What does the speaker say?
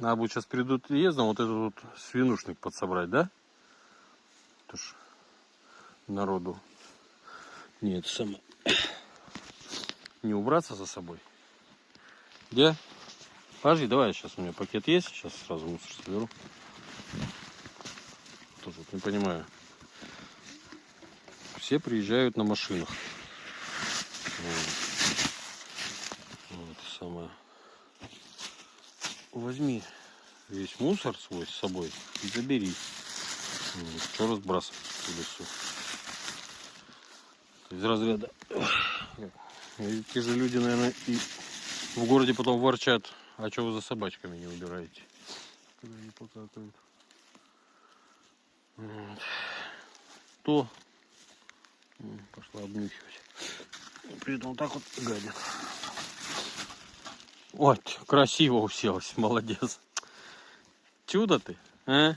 Надо будет сейчас придут ездом вот этот вот свинушник подсобрать, да? Тоже народу. Нет, самое. Не убраться за собой. Где? Подожди, давай, сейчас у меня пакет есть, сейчас сразу мусор соберу. Тоже вот не понимаю. Все приезжают на машинах. Вот самое. Возьми весь мусор свой с собой и забери. Что разбрасывать в лесу? Из разряда. Те же люди, наверное, и в городе потом ворчат, а что вы за собачками не убираете? Когда они покакают. Вот. То пошла обнюхивать. При этом вот так вот гадит. Вот, красиво уселась, молодец. Чудо ты, а?